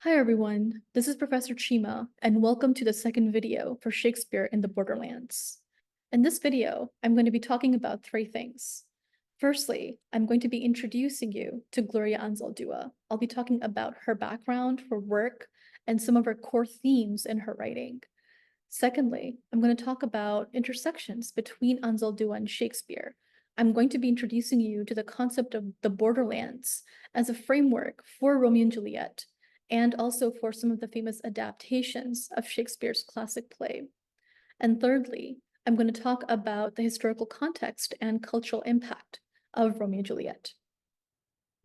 Hi everyone, this is Professor Chima, and welcome to the second video for Shakespeare in the Borderlands. In this video, I'm going to be talking about three things. Firstly, I'm going to be introducing you to Gloria Anzaldúa. I'll be talking about her background, her work, and some of her core themes in her writing. Secondly, I'm going to talk about intersections between Anzaldúa and Shakespeare. I'm going to be introducing you to the concept of the borderlands as a framework for Romeo and Juliet, and also for some of the famous adaptations of Shakespeare's classic play. And thirdly, I'm going to talk about the historical context and cultural impact of Romeo and Juliet.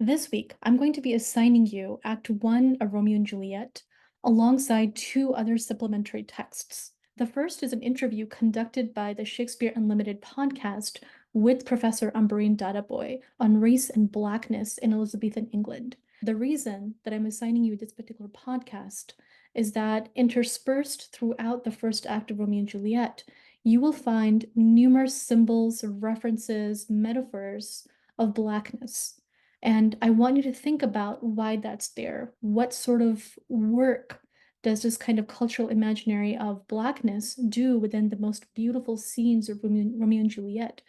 This week, I'm going to be assigning you Act 1 of Romeo and Juliet alongside two other supplementary texts. The first is an interview conducted by the Shakespeare Unlimited podcast with Professor Ambereen Dadabhoy on race and blackness in Elizabethan England. The reason that I'm assigning you this particular podcast is that interspersed throughout the first act of Romeo and Juliet, you will find numerous symbols, references, metaphors of blackness. And I want you to think about why that's there. What sort of work does this kind of cultural imaginary of blackness do within the most beautiful scenes of Romeo and Juliet?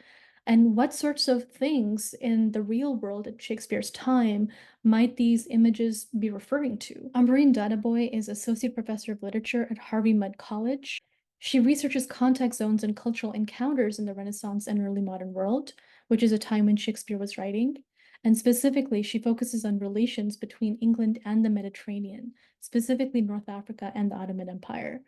And what sorts of things in the real world at Shakespeare's time might these images be referring to? Ambereen Dadabhoy is Associate Professor of Literature at Harvey Mudd College. She researches context zones and cultural encounters in the Renaissance and early modern world, which is a time when Shakespeare was writing. And specifically, she focuses on relations between England and the Mediterranean, specifically North Africa and the Ottoman Empire.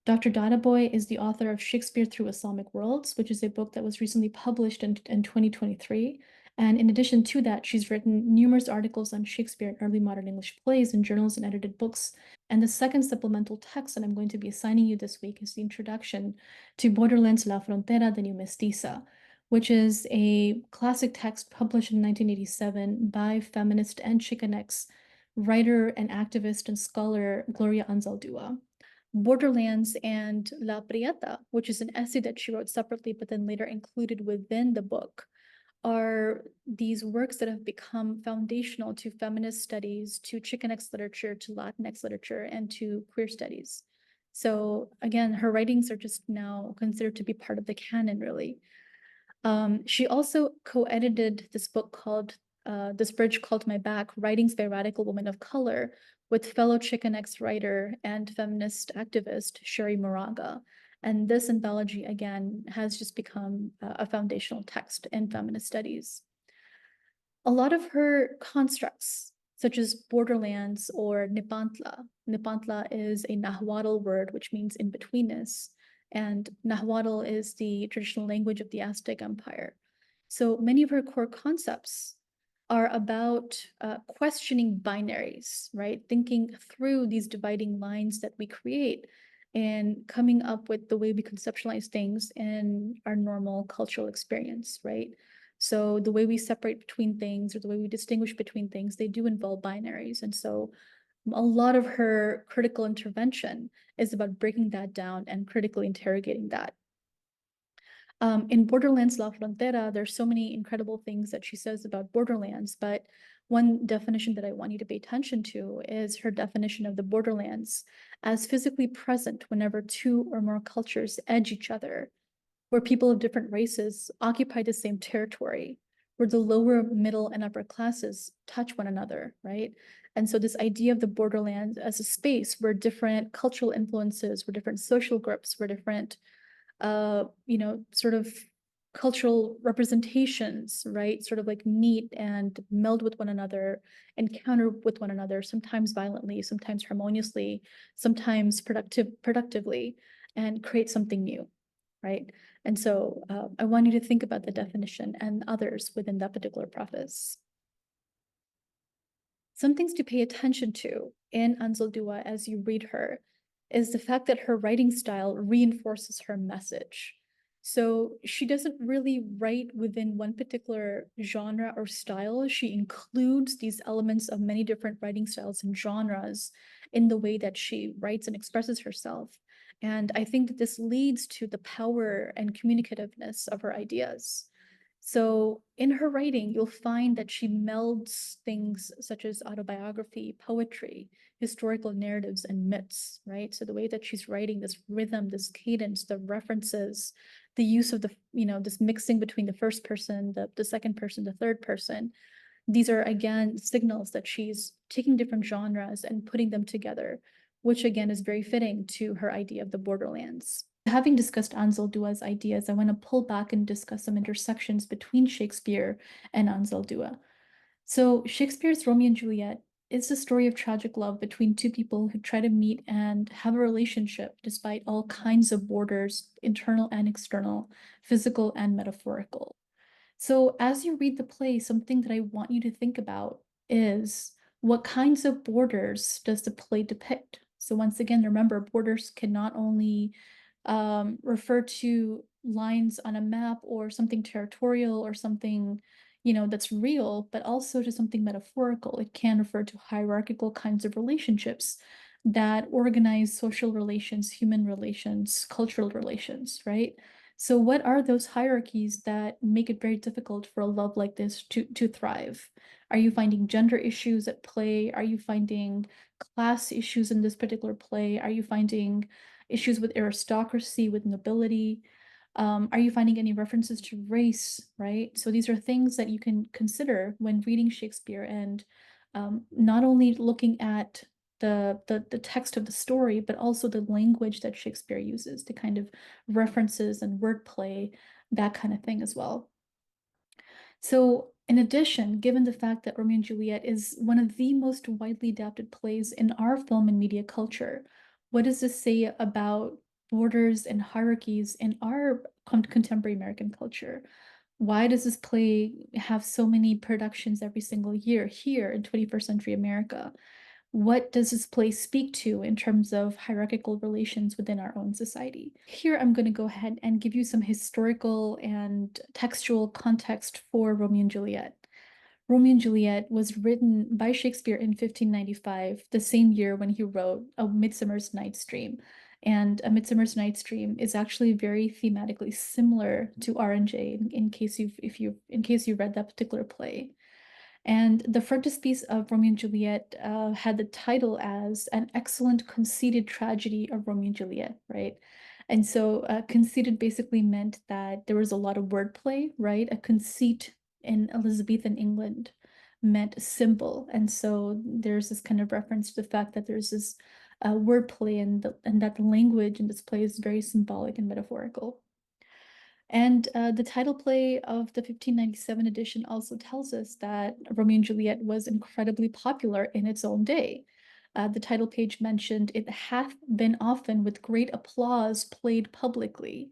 Dr. Dadabhoy is the author of Shakespeare Through Islamic Worlds, which is a book that was recently published in 2023. And in addition to that, she's written numerous articles on Shakespeare and early modern English plays in journals and edited books. And the second supplemental text that I'm going to be assigning you this week is the introduction to Borderlands La Frontera de New Mestiza, which is a classic text published in 1987 by feminist and Chicanx writer and activist and scholar Gloria Anzaldúa. Borderlands and La Prieta, which is an essay that she wrote separately but then later included within the book, are these works that have become foundational to feminist studies, to Chicanx literature, to Latinx literature, and to queer studies. So again, her writings are just now considered to be part of the canon, really. She also co-edited this book called This Bridge Called My Back, Writings by Radical Women of Color, with fellow Chicanx writer and feminist activist Sherry Moraga. And this anthology, again, has just become a foundational text in feminist studies. A lot of her constructs, such as borderlands or Nepantla is a Nahuatl word, which means in-betweenness, and Nahuatl is the traditional language of the Aztec Empire. So many of her core concepts are about questioning binaries, right? Thinking through these dividing lines that we create and coming up with the way we conceptualize things in our normal cultural experience, right? So the way we separate between things or the way we distinguish between things, they do involve binaries. And so a lot of her critical intervention is about breaking that down and critically interrogating that. In Borderlands La Frontera, there's so many incredible things that she says about borderlands, but one definition that I want you to pay attention to is her definition of the borderlands as physically present whenever two or more cultures edge each other, where people of different races occupy the same territory, where the lower, middle, and upper classes touch one another, right? And so this idea of the borderlands as a space where different cultural influences, where different social groups, where different sort of cultural representations, right? Sort of like meet and meld with one another, encounter with one another, sometimes violently, sometimes harmoniously, sometimes productively, and create something new, right? And so I want you to think about the definition and others within that particular preface. Some things to pay attention to in Anzaldúa as you read her is the fact that her writing style reinforces her message. So she doesn't really write within one particular genre or style. She includes these elements of many different writing styles and genres in the way that she writes and expresses herself. And I think that this leads to the power and communicativeness of her ideas. So in her writing, you'll find that she melds things such as autobiography, poetry, historical narratives, and myths, right? So the way that she's writing, this rhythm, this cadence, the references, the use of this mixing between the first person, the second person, the third person, these are, again, signals that she's taking different genres and putting them together, which again is very fitting to her idea of the borderlands. Having discussed Anzaldúa's ideas, I want to pull back and discuss some intersections between Shakespeare and Anzaldúa. So Shakespeare's Romeo and Juliet is the story of tragic love between two people who try to meet and have a relationship despite all kinds of borders, internal and external, physical and metaphorical. So as you read the play, something that I want you to think about is what kinds of borders does the play depict? So once again, remember, borders can not only refer to lines on a map or something territorial or something, that's real, but also to something metaphorical. It can refer to hierarchical kinds of relationships that organize social relations, human relations, cultural relations, right? So what are those hierarchies that make it very difficult for a love like this to thrive? Are you finding gender issues at play? Are you finding class issues in this particular play? Are you finding issues with aristocracy, with nobility? Are you finding any references to race, right? So these are things that you can consider when reading Shakespeare and not only looking at the text of the story, but also the language that Shakespeare uses, the kind of references and wordplay, that kind of thing as well. So in addition, given the fact that Romeo and Juliet is one of the most widely adapted plays in our film and media culture, what does this say about borders and hierarchies in our contemporary American culture? Why does this play have so many productions every single year here in 21st century America? What does this play speak to in terms of hierarchical relations within our own society? Here, I'm going to go ahead and give you some historical and textual context for Romeo and Juliet. Romeo and Juliet was written by Shakespeare in 1595, the same year when he wrote A Midsummer's Night's Dream. And A Midsummer's Night's Dream is actually very thematically similar to R&J in case you read that particular play. And the frontispiece of Romeo and Juliet had the title as An Excellent Conceited Tragedy of Romeo and Juliet, right? And so conceited basically meant that there was a lot of wordplay, right? A conceit in Elizabethan England meant simple. And so there's this kind of reference to the fact that there's this wordplay and that the language in this play is very symbolic and metaphorical. And the title play of the 1597 edition also tells us that Romeo and Juliet was incredibly popular in its own day. The title page mentioned, "It hath been often with great applause played publicly."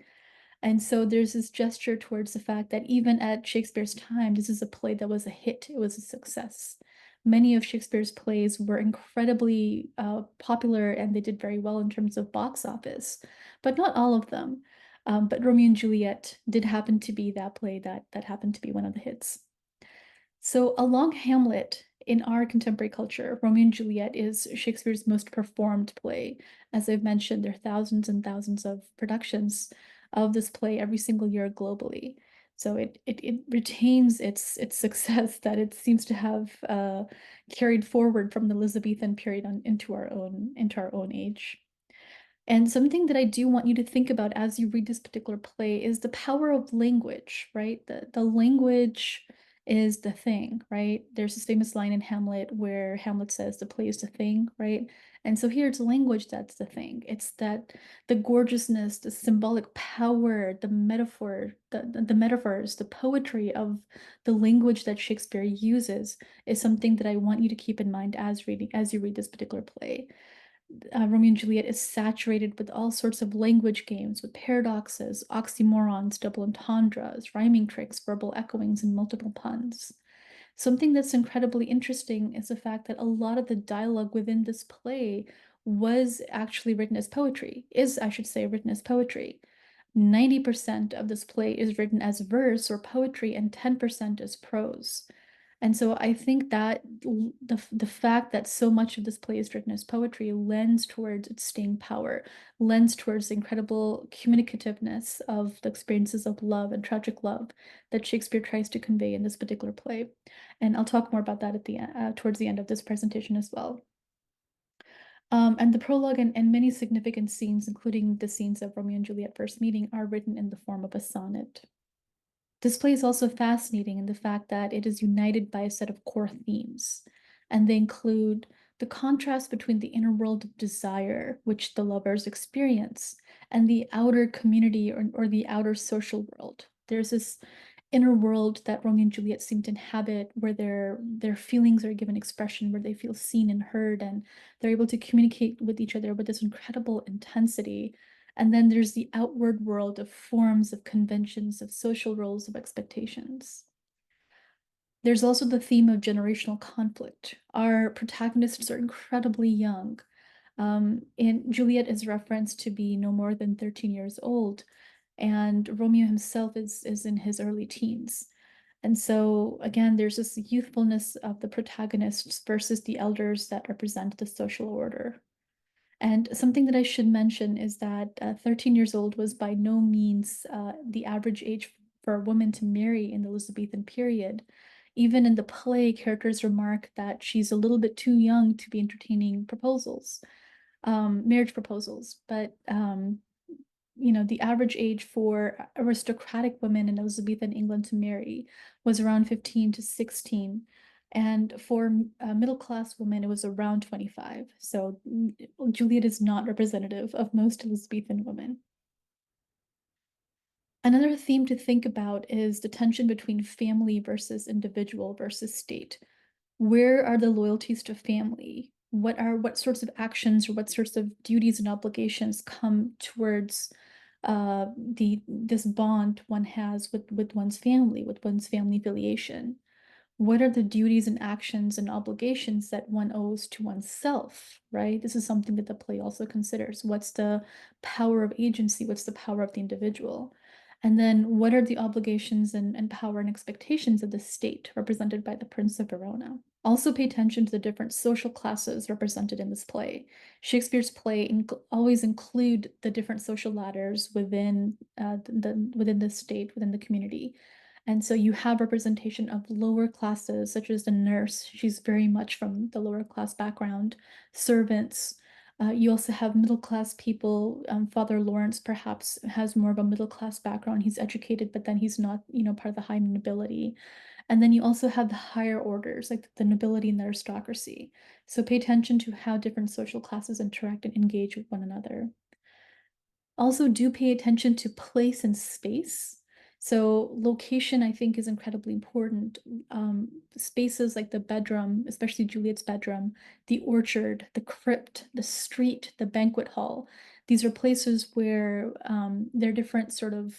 And so there's this gesture towards the fact that even at Shakespeare's time, this is a play that was a hit, it was a success. Many of Shakespeare's plays were incredibly popular and they did very well in terms of box office, but not all of them. But Romeo and Juliet did happen to be that play that happened to be one of the hits. So along Hamlet, in our contemporary culture, Romeo and Juliet is Shakespeare's most performed play. As I've mentioned, there are thousands and thousands of productions of this play every single year globally. So it retains its success that it seems to have carried forward from the Elizabethan period into our own age. And something that I do want you to think about as you read this particular play is the power of language, right? The language is the thing, right? There's this famous line in Hamlet where Hamlet says the play is the thing, right? And so here it's language that's the thing. It's that the gorgeousness, the symbolic power, the metaphor, the metaphors, the poetry of the language that Shakespeare uses is something that I want you to keep in mind as you read this particular play. Romeo and Juliet is saturated with all sorts of language games, with paradoxes, oxymorons, double entendres, rhyming tricks, verbal echoings, and multiple puns. Something that's incredibly interesting is the fact that a lot of the dialogue within this play was actually written as poetry, I should say, written as poetry. 90% of this play is written as verse or poetry, and 10% as prose. And so I think that the fact that so much of this play is written as poetry lends towards its staying power, lends towards the incredible communicativeness of the experiences of love and tragic love that Shakespeare tries to convey in this particular play. And I'll talk more about that at the towards the end of this presentation as well. And the prologue and many significant scenes, including the scenes of Romeo and Juliet first meeting, are written in the form of a sonnet. This play is also fascinating in the fact that it is united by a set of core themes, and they include the contrast between the inner world of desire, which the lovers experience, and the outer community or the outer social world. There's this inner world that Romeo and Juliet seem to inhabit, where their feelings are given expression, where they feel seen and heard, and they're able to communicate with each other with this incredible intensity. And then there's the outward world of forms, of conventions, of social roles, of expectations. There's also the theme of generational conflict. Our protagonists are incredibly young. And Juliet is referenced to be no more than 13 years old, and Romeo himself is in his early teens. And so, again, there's this youthfulness of the protagonists versus the elders that represent the social order. And something that I should mention is that 13 years old was by no means the average age for a woman to marry in the Elizabethan period. Even in the play, characters remark that she's a little bit too young to be entertaining proposals, marriage proposals. But the average age for aristocratic women in Elizabethan England to marry was around 15 to 16. And for middle-class women, it was around 25. So Juliet is not representative of most Elizabethan women. Another theme to think about is the tension between family versus individual versus state. Where are the loyalties to family? What sorts of actions or what sorts of duties and obligations come towards this bond one has with one's family affiliation? What are the duties and actions and obligations that one owes to oneself, right? This is something that the play also considers. What's the power of agency? What's the power of the individual? And then what are the obligations and power and expectations of the state, represented by the Prince of Verona? Also pay attention to the different social classes represented in this play. Shakespeare's play always include the different social ladders within within the state, within the community. And so you have representation of lower classes, such as the nurse. She's very much from the lower class background. Servants. You also have middle class people. Father Lawrence perhaps has more of a middle class background. He's educated, but then he's not, part of the high nobility. And then you also have the higher orders, like the nobility and the aristocracy. So pay attention to how different social classes interact and engage with one another. Also, do pay attention to place and space. So location, I think, is incredibly important. Spaces like the bedroom, especially Juliet's bedroom, the orchard, the crypt, the street, the banquet hall. These are places where there are different sort of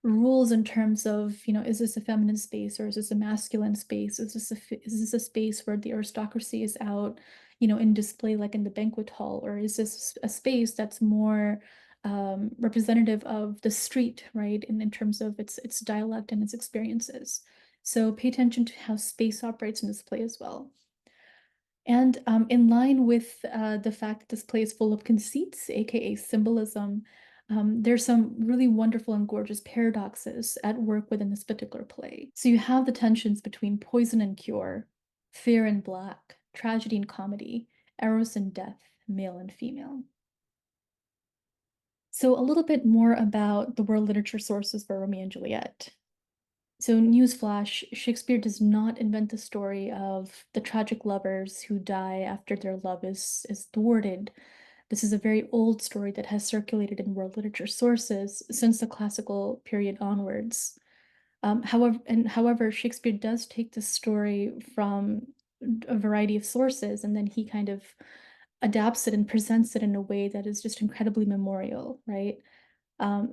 rules in terms of, is this a feminine space or is this a masculine space? Is this a space where the aristocracy is out, in display like in the banquet hall, or is this a space that's more representative of the street, right? In terms of its dialect and its experiences. So pay attention to how space operates in this play as well. And in line with the fact that this play is full of conceits, aka symbolism, there's some really wonderful and gorgeous paradoxes at work within this particular play. So you have the tensions between poison and cure, fair and black, tragedy and comedy, eros and death, male and female. So a little bit more about the world literature sources for Romeo and Juliet. So newsflash, Shakespeare does not invent the story of the tragic lovers who die after their love is thwarted. This is a very old story that has circulated in world literature sources since the classical period onwards. However, Shakespeare does take this story from a variety of sources, and then he kind of adapts it and presents it in a way that is just incredibly memorial, right?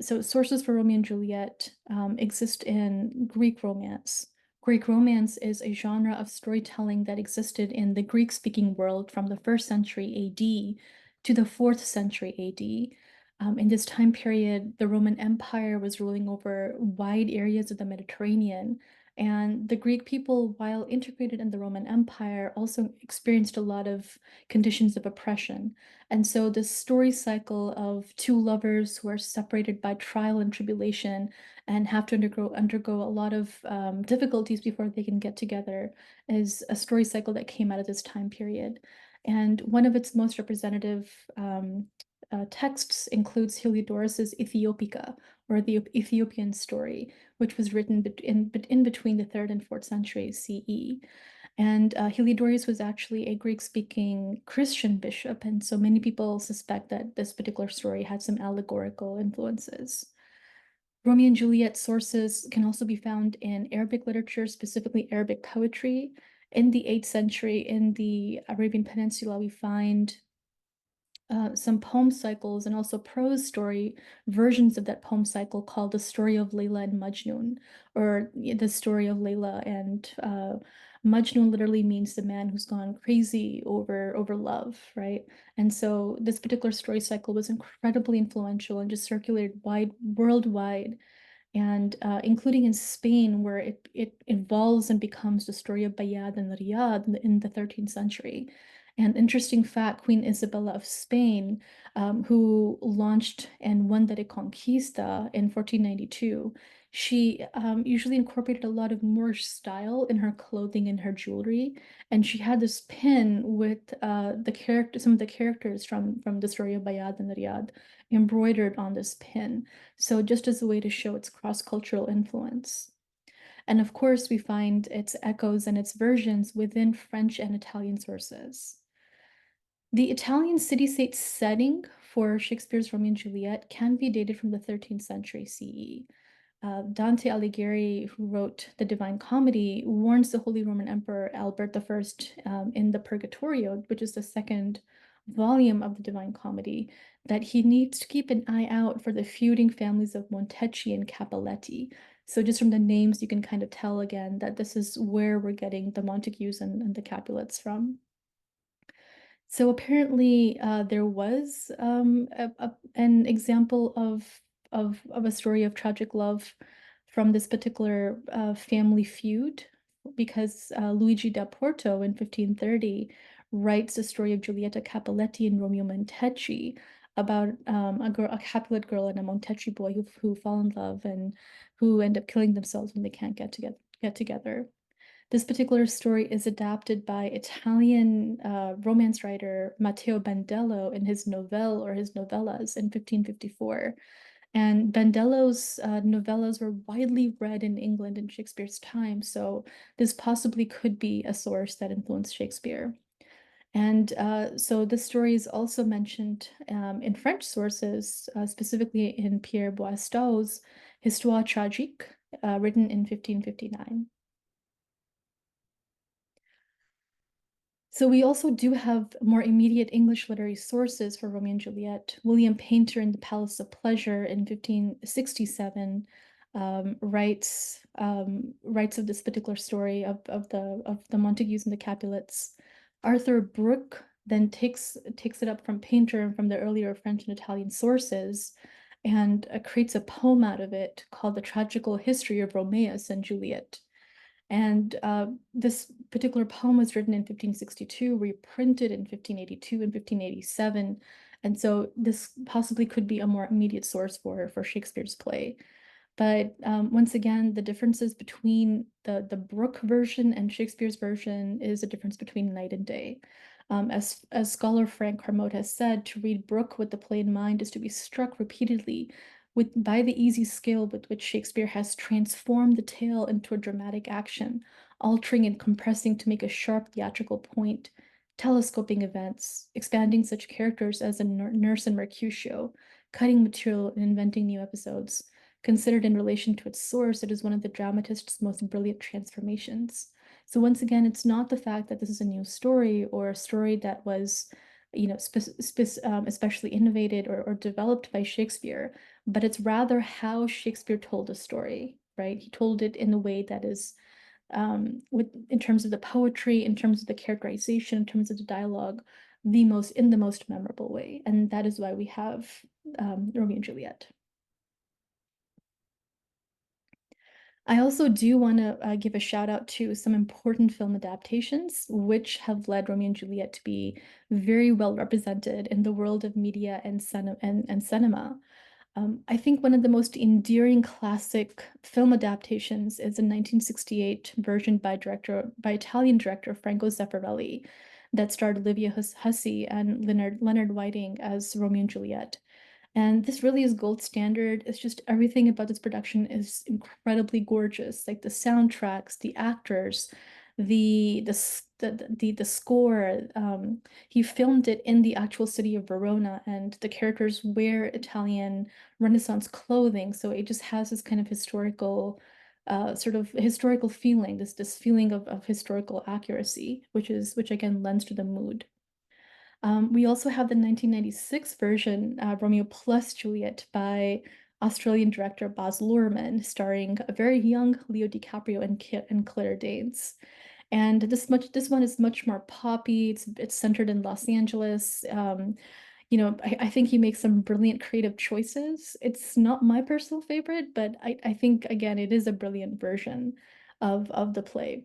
So sources for Romeo and Juliet exist in Greek romance. Greek romance is a genre of storytelling that existed in the Greek-speaking world from the 1st century AD to the 4th century AD. In this time period, the Roman Empire was ruling over wide areas of the Mediterranean, And the Greek people, while integrated in the Roman Empire, also experienced a lot of conditions of oppression. And so this story cycle of two lovers who are separated by trial and tribulation and have to undergo a lot of difficulties before they can get together is a story cycle that came out of this time period. And one of its most representative texts includes Heliodorus's Ethiopica, or the Ethiopian story, which was written in between the 3rd and 4th centuries CE. And Heliodorus was actually a Greek-speaking Christian bishop, and so many people suspect that this particular story had some allegorical influences. Romeo and Juliet sources can also be found in Arabic literature, specifically Arabic poetry. In the 8th century, in the Arabian Peninsula, we find some poem cycles and also prose story versions of that poem cycle called the story of Layla and Majnun, or the story of Layla and Majnun literally means the man who's gone crazy over love, right? And so this particular story cycle was incredibly influential and just circulated worldwide, and including in Spain, where it evolves and becomes the story of Bayard and Riyadh in the 13th century. And interesting fact, Queen Isabella of Spain, who launched and won the Reconquista in 1492, she usually incorporated a lot of Moorish style in her clothing and her jewelry. And she had this pin with some of the characters from the story of Bayard and Riyadh embroidered on this pin. So just as a way to show its cross-cultural influence. And of course, we find its echoes and its versions within French and Italian sources. The Italian city-state setting for Shakespeare's Romeo and Juliet can be dated from the 13th century CE. Dante Alighieri, who wrote the Divine Comedy, warns the Holy Roman Emperor Albert I in the Purgatorio, which is the second volume of the Divine Comedy, that he needs to keep an eye out for the feuding families of Montecchi and Cappelletti. So just from the names, you can kind of tell again that this is where we're getting the Montagues and the Capulets from. So apparently there was an example of a story of tragic love from this particular family feud, because Luigi da Porto in 1530 writes the story of Giulietta Cappelletti and Romeo Montecchi about a Capulet girl and a Montecchi boy who fall in love and who end up killing themselves when they can't get together. This particular story is adapted by Italian romance writer Matteo Bandello in his novelle or his novellas in 1554. And Bandello's novellas were widely read in England in Shakespeare's time, so this possibly could be a source that influenced Shakespeare. And so this story is also mentioned in French sources, specifically in Pierre Boistow's Histoire tragique, written in 1559. So we also do have more immediate English literary sources for Romeo and Juliet. William Painter in The Palace of Pleasure in 1567 writes of this particular story of the Montagues and the Capulets. Arthur Brooke then takes it up from Painter and from the earlier French and Italian sources and creates a poem out of it called The Tragical History of Romeus and Juliet. And this particular poem was written in 1562, reprinted in 1582 and 1587. And so this possibly could be a more immediate source for Shakespeare's play. But once again, the differences between the Brooke version and Shakespeare's version is a difference between night and day. As scholar Frank Harmode has said, to read Brooke with the play in mind is to be struck repeatedly by the easy skill with which Shakespeare has transformed the tale into a dramatic action, altering and compressing to make a sharp theatrical point, telescoping events, expanding such characters as a nurse and Mercutio, cutting material and inventing new episodes. Considered in relation to its source, it is one of the dramatist's most brilliant transformations. So once again, it's not the fact that this is a new story or a story that was, especially innovated or developed by Shakespeare, but it's rather how Shakespeare told the story, right? He told it in a way that is, in terms of the poetry, in terms of the characterization, in terms of the dialogue, in the most memorable way. And that is why we have Romeo and Juliet. I also do want to give a shout out to some important film adaptations, which have led Romeo and Juliet to be very well represented in the world of media and, and cinema. I think one of the most endearing classic film adaptations is a 1968 version by Italian director Franco Zeffirelli that starred Olivia Hussey and Leonard Whiting as Romeo and Juliet. And this really is gold standard. It's just everything about this production is incredibly gorgeous. Like the soundtracks, the actors, the score. He filmed it in the actual city of Verona, and the characters wear Italian Renaissance clothing. So it just has this kind of sort of historical feeling, this feeling of historical accuracy, which again lends to the mood. We also have the 1996 version, Romeo plus Juliet, by Australian director Baz Luhrmann, starring a very young Leo DiCaprio and Claire Danes. And this one is much more poppy. It's centered in Los Angeles. I think he makes some brilliant creative choices. It's not my personal favorite, but I think again it is a brilliant version of the play.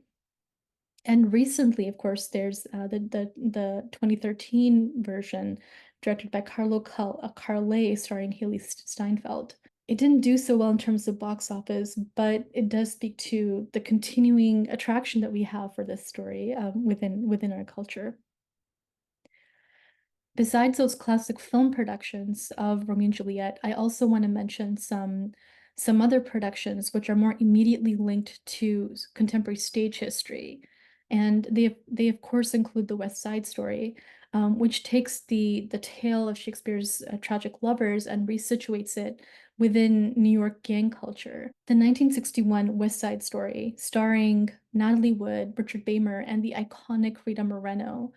And recently, of course, there's the 2013 version directed by Carle, starring Haley Steinfeld. It didn't do so well in terms of box office, but it does speak to the continuing attraction that we have for this story within our culture. Besides those classic film productions of Romeo and Juliet, I also want to mention some other productions which are more immediately linked to contemporary stage history. And they of course include the West Side Story, which takes the tale of Shakespeare's tragic lovers and resituates it within New York gang culture. The 1961 West Side Story, starring Natalie Wood, Richard Beymer, and the iconic Rita Moreno,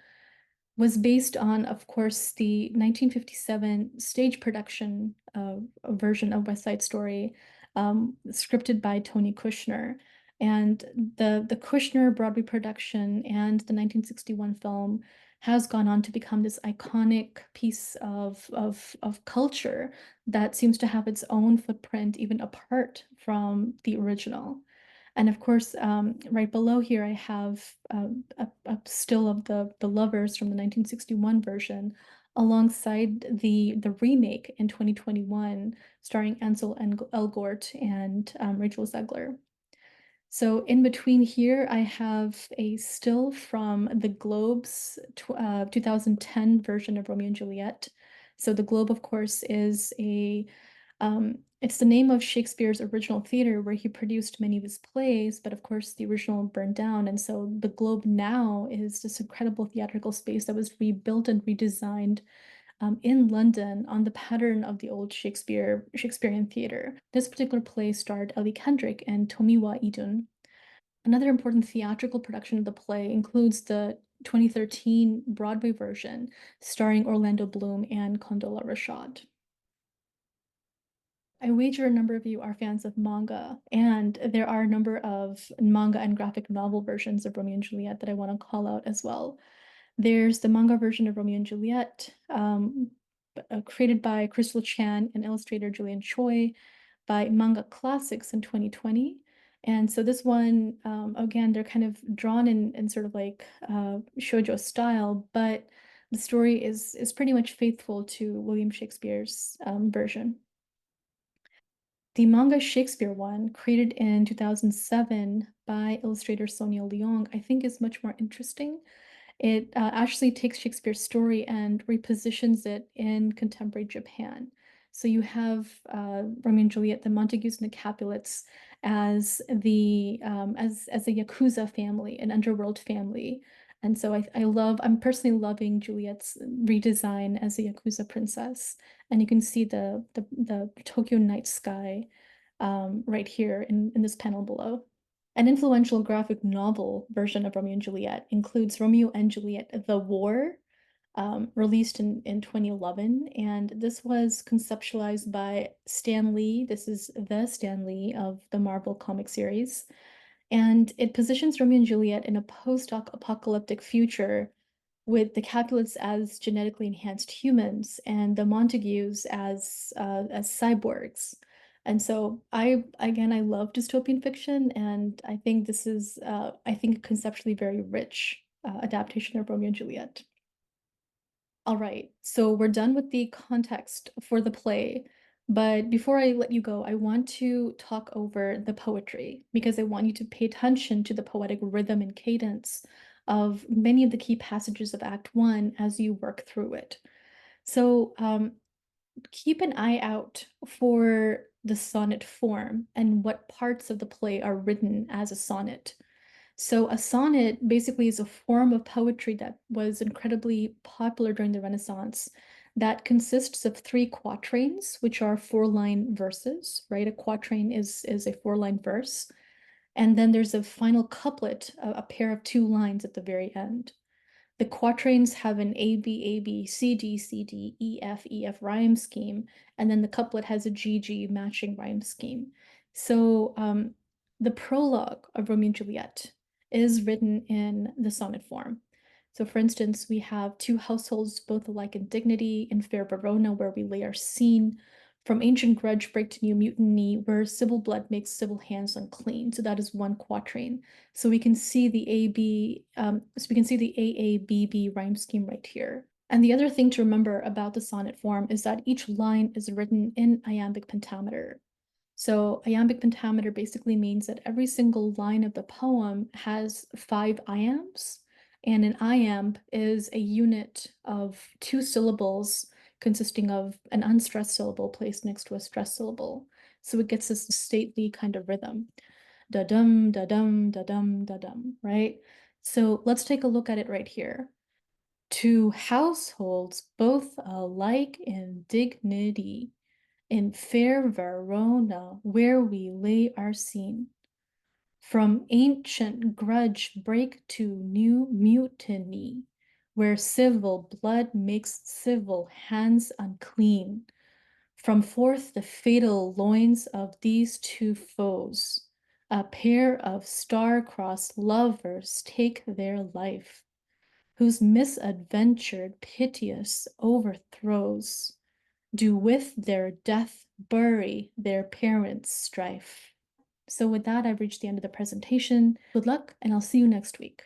was based on, of course, the 1957 stage production version of West Side Story, scripted by Tony Kushner. And the Kushner Broadway production and the 1961 film has gone on to become this iconic piece of culture that seems to have its own footprint even apart from the original. And of course, right below here, I have a still of the lovers from the 1961 version, alongside the remake in 2021, starring Ansel Elgort and Rachel Zegler. So in between here, I have a still from the Globe's 2010 version of Romeo and Juliet. So the Globe, of course, is it's the name of Shakespeare's original theater where he produced many of his plays, but of course the original burned down. And so the Globe now is this incredible theatrical space that was rebuilt and redesigned in London on the pattern of the old Shakespearean theater. This particular play starred Ellie Kendrick and Tomiwa Idun. Another important theatrical production of the play includes the 2013 Broadway version starring Orlando Bloom and Condola Rashad. I wager a number of you are fans of manga, and there are a number of manga and graphic novel versions of Romeo and Juliet that I want to call out as well. There's the manga version of Romeo and Juliet, created by Crystal Chan and illustrator Julian Choi by Manga Classics in 2020. And so this one, again, they're kind of drawn in sort of like shoujo style, but the story is pretty much faithful to William Shakespeare's version. The manga Shakespeare one, created in 2007 by illustrator Sonia Leong, I think is much more interesting. It actually takes Shakespeare's story and repositions it in contemporary Japan. So you have Romeo and Juliet, the Montagues and the Capulets, as as a Yakuza family, an underworld family. And so I'm personally loving Juliet's redesign as a Yakuza princess. And you can see the Tokyo night sky right here in this panel below. An influential graphic novel version of Romeo and Juliet includes Romeo and Juliet: The War, released in 2011. And this was conceptualized by Stan Lee. This is the Stan Lee of the Marvel comic series. And it positions Romeo and Juliet in a post-apocalyptic future with the Capulets as genetically enhanced humans and the Montagues as cyborgs. And so I love dystopian fiction, and I think this is I think conceptually very rich adaptation of Romeo and Juliet. All right, so we're done with the context for the play, but before I let you go, I want to talk over the poetry because I want you to pay attention to the poetic rhythm and cadence of many of the key passages of Act One as you work through it. So keep an eye out for the sonnet form and what parts of the play are written as a sonnet. So, a sonnet basically is a form of poetry that was incredibly popular during the Renaissance that consists of three quatrains, which are four-line verses, right? A quatrain is a four-line verse. And then there's a final couplet, a pair of two lines at the very end. The quatrains have an A, B, A, B, C, D, C, D, E, F, E, F rhyme scheme, and then the couplet has a G, G matching rhyme scheme. So the prologue of Romeo and Juliet is written in the sonnet form. So for instance, we have two households, both alike in dignity, in fair Verona, where we lay our scene, from ancient grudge break to new mutiny, where civil blood makes civil hands unclean. So that is one quatrain. So we can see the AABB rhyme scheme right here. And the other thing to remember about the sonnet form is that each line is written in iambic pentameter. So iambic pentameter basically means that every single line of the poem has 5 iambs, and an iamb is a unit of 2 syllables consisting of an unstressed syllable placed next to a stressed syllable. So it gets this stately kind of rhythm. Da-dum, da-dum, da-dum, da-dum, right? So let's take a look at it right here. Two households, both alike in dignity, in fair Verona, where we lay our scene. From ancient grudge break to new mutiny, where civil blood makes civil hands unclean. From forth the fatal loins of these two foes, a pair of star-crossed lovers take their life, whose misadventured piteous overthrows do with their death bury their parents' strife. So with that, I've reached the end of the presentation. Good luck, and I'll see you next week.